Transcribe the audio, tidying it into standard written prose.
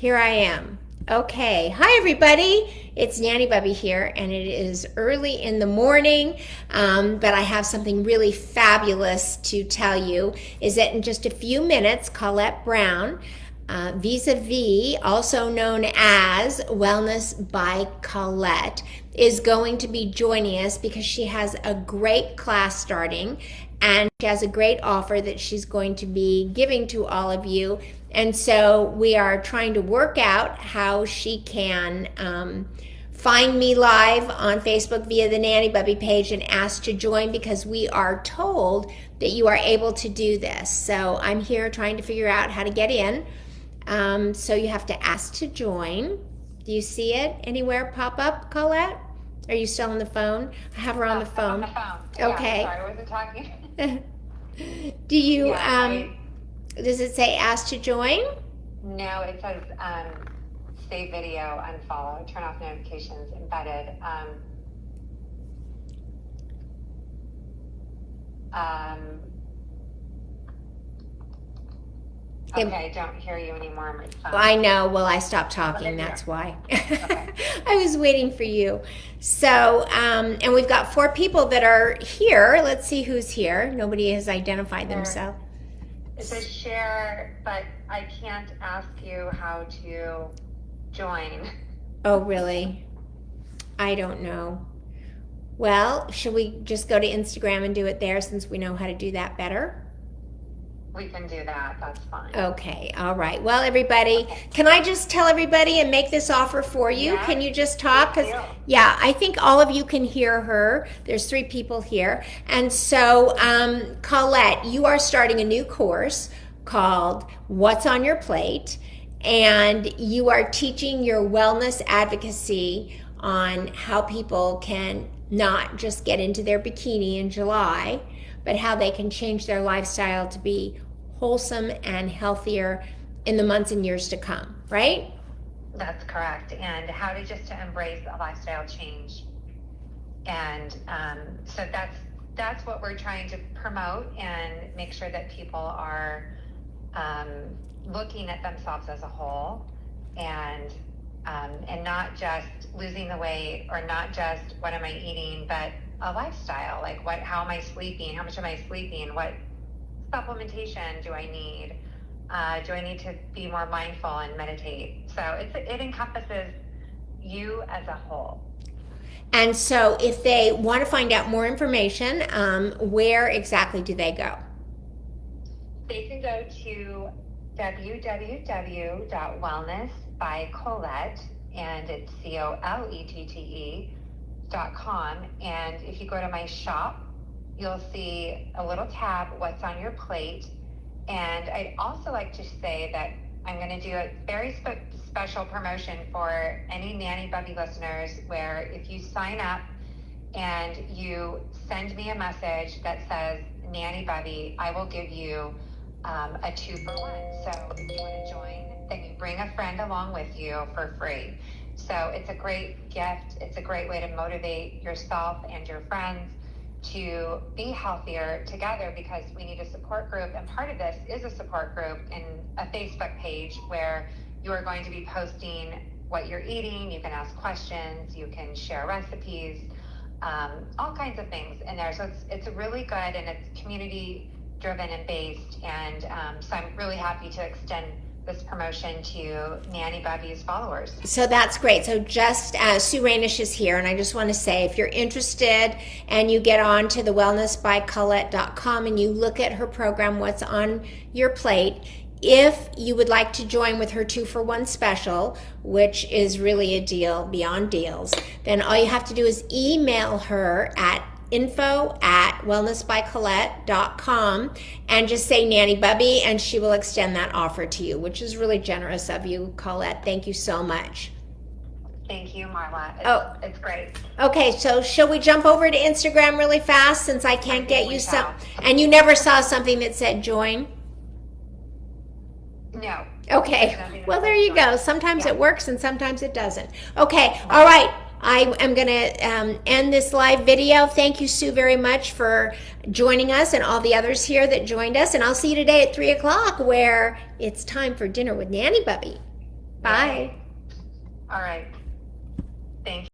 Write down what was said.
Here I am. Okay. Hi, everybody. It's Nanny Bubby here, and it is early in the morning, but I have something really fabulous to tell you, is that in just a few minutes, Colette Brown, vis-a-vis, also known as Wellness by Colette, is going to be joining us because she has a great class starting, and she has a great offer that she's going to be giving to all of you. And so we are trying to work out how she can find me live on Facebook via the Nanny Bubby page and ask to join, because we are told that you are able to do this. So I'm here trying to figure out how to get in. So you have to ask to join. Do you see it anywhere pop up, Colette? Are you still on the phone? I have her on the phone. I'm on the phone. Okay. Yeah, sorry, I wasn't talking. Do you, does it say ask to join? No, it says save video, unfollow, turn off notifications, embedded. Okay, I don't hear you anymore on my phone. Well, I know. Well, I stopped talking. That's why. Okay. I was waiting for you. So, and we've got 4 people that are here. Let's see who's here. Nobody has identified themselves. It says share, but I can't ask you how to join. Oh, really? I don't know. Well, should we just go to Instagram and do it there, since we know how to do that better? We can do that. That's fine. Okay. All right. Well, everybody, can I just tell everybody and make this offer for you? Yeah. Can you just talk? Because, yeah, I think all of you can hear her. There's 3 people here. And so, Colette, you are starting a new course called What's on Your Plate, and you are teaching your wellness advocacy on how people can not just get into their bikini in July, but how they can change their lifestyle to be wholesome and healthier in the months and years to come, right? That's correct. And how to just to embrace a lifestyle change. And so that's what we're trying to promote and make sure that people are looking at themselves as a whole, and not just losing the weight, or not just what am I eating, but a lifestyle, like how am I sleeping, how much am I sleeping, what supplementation do I need, do I need to be more mindful and meditate. So it encompasses you as a whole. And so if they want to find out more information, where exactly do they go? They can go to www.wellnessbycolette, and it's COLETTE.com. And if you go to my shop, you'll see a little tab, What's on Your Plate. And I'd also like to say that I'm going to do a very special promotion for any Nanny Bubby listeners, where if you sign up and you send me a message that says Nanny Bubby, I will give you a 2-for-1. So if you want to join, then you bring a friend along with you for free. So it's a great gift. It's a great way to motivate yourself and your friends to be healthier together, because we need a support group. And part of this is a support group in a Facebook page where you are going to be posting what you're eating. You can ask questions, you can share recipes, all kinds of things in there. So it's really good, and it's community driven and based. And so I'm really happy to extend this promotion to Nanny Bubby's followers. So that's great. So just Sue Rainish is here, and I just want to say, if you're interested and you get on to the wellnessbycolette.com and you look at her program, What's on Your Plate, if you would like to join with her 2-for-1 special, which is really a deal beyond deals, then all you have to do is email her at info@wellnessbycolette.com and just say Nanny Bubby, and she will extend that offer to you, which is really generous of you, Colette. Thank you so much. Thank you, Marla. It's great. Okay, so shall we jump over to Instagram really fast, since I can't get you some, and you never saw something that said join? No. Okay, well, there you go. Sometimes it works and sometimes it doesn't. Okay, all right. I am going to end this live video. Thank you, Sue, very much for joining us, and all the others here that joined us. And I'll see you today at 3 o'clock, where it's time for dinner with Nanny Bubby. Bye. All right. Thank you.